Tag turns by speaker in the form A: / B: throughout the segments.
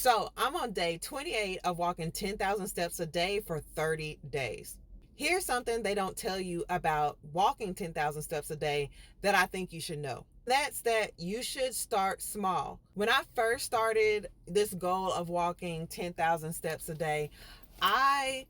A: So I'm on day 28 of walking 10,000 steps a day for 30 days. Here's something they don't tell you about walking 10,000 steps a day that I think you should know. That's that you should start small. When I first started this goal of walking 10,000 steps a day, I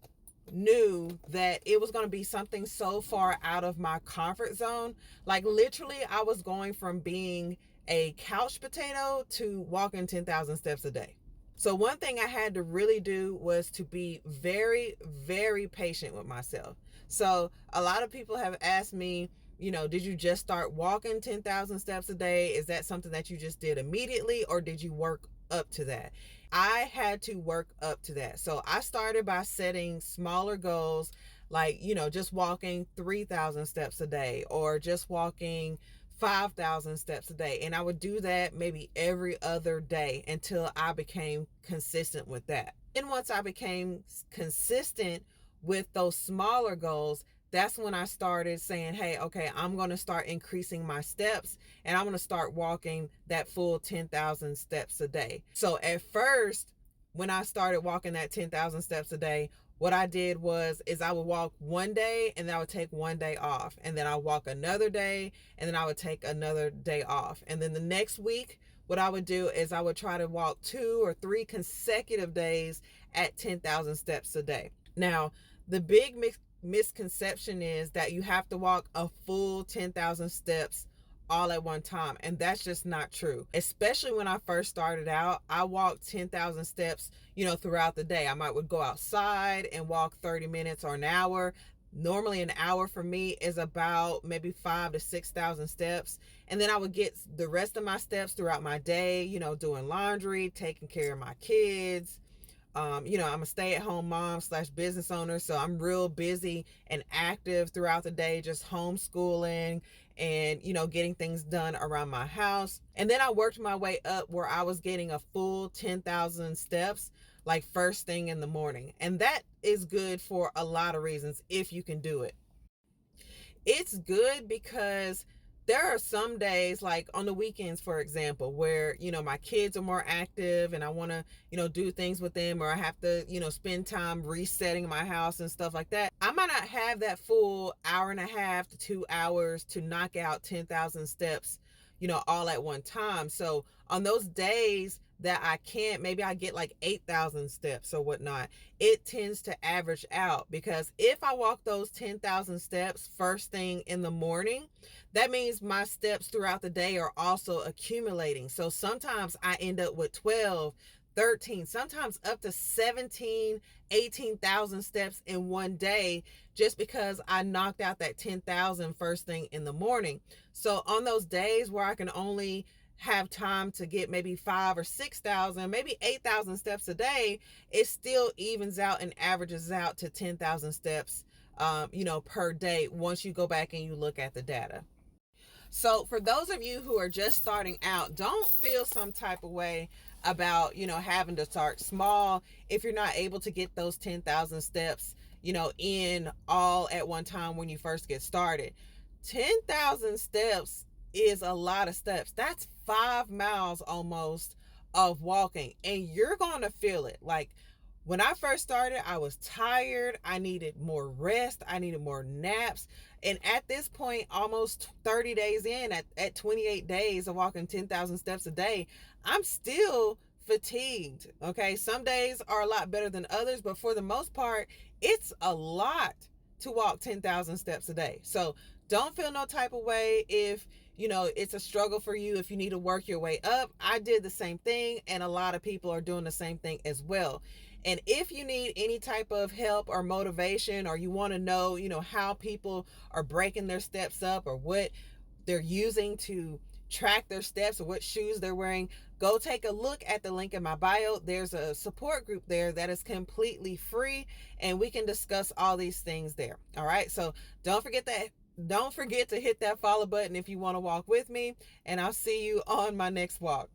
A: knew that it was going to be something so far out of my comfort zone. Like literally, I was going from being a couch potato to walking 10,000 steps a day. So one thing I had to really do was to be very, very patient with myself. So a lot of people have asked me, did you just start walking 10,000 steps a day? Is that something that you just did immediately, or did you work up to that? I had to work up to that. So I started by setting smaller goals, like, just walking 3,000 steps a day, or just walking 5,000 steps a day. And I would do that maybe every other day until I became consistent with that. And once I became consistent with those smaller goals, that's when I started saying, hey, okay, I'm going to start increasing my steps, and I'm going to start walking that full 10,000 steps a day. So at first, when I started walking that 10,000 steps a day, what I did is I would walk one day, and then I would take one day off, and then I would walk another day, and then I would take another day off. And then the next week, what I would do is I would try to walk 2 or 3 consecutive days at 10,000 steps a day. Now, the big misconception is that you have to walk a full 10,000 steps all at one time, and that's just not true. Especially when I first started out, I walked 10,000 steps throughout the day. Would go outside and walk 30 minutes or an hour. Normally an hour for me is about maybe 5,000 to 6,000 steps, and then I would get the rest of my steps throughout my day, doing laundry, taking care of my kids. I'm a stay-at-home mom / business owner, so I'm real busy and active throughout the day, just homeschooling and, getting things done around my house. And then I worked my way up where I was getting a full 10,000 steps, like first thing in the morning. And that is good for a lot of reasons if you can do it. It's good because there are some days, like on the weekends, for example, where, my kids are more active and I want to, do things with them, or I have to, spend time resetting my house and stuff like that. I might not have that full hour and a half to 2 hours to knock out 10,000 steps, all at one time. So on those days that I can't, maybe I get like 8,000 steps or whatnot, it tends to average out, because if I walk those 10,000 steps first thing in the morning, that means my steps throughout the day are also accumulating. So sometimes I end up with 12, 13, sometimes up to 17, 18,000 steps in one day, just because I knocked out that 10,000 first thing in the morning. So on those days where I can only have time to get maybe 5,000 or 6,000, maybe 8,000 steps a day, it still evens out and averages out to 10,000 steps, per day once you go back and you look at the data. So for those of you who are just starting out, don't feel some type of way about, having to start small if you're not able to get those 10,000 steps, in all at one time when you first get started. 10,000 steps is a lot of steps. That's 5 miles almost of walking, and you're going to feel it. Like when I first started, I was tired. I needed more rest. I needed more naps. And at this point, almost 30 days in, at 28 days of walking 10,000 steps a day, I'm still fatigued. Okay. Some days are a lot better than others, but for the most part, it's a lot to walk 10,000 steps a day. So don't feel no type of way if, it's a struggle for you, if you need to work your way up. I did the same thing, and a lot of people are doing the same thing as well. And if you need any type of help or motivation, or you want to know, how people are breaking their steps up, or what they're using to track their steps, or what shoes they're wearing, go take a look at the link in my bio. There's a support group there that is completely free, and we can discuss all these things there. All right. So don't forget to hit that follow button if you want to walk with me, and I'll see you on my next walk.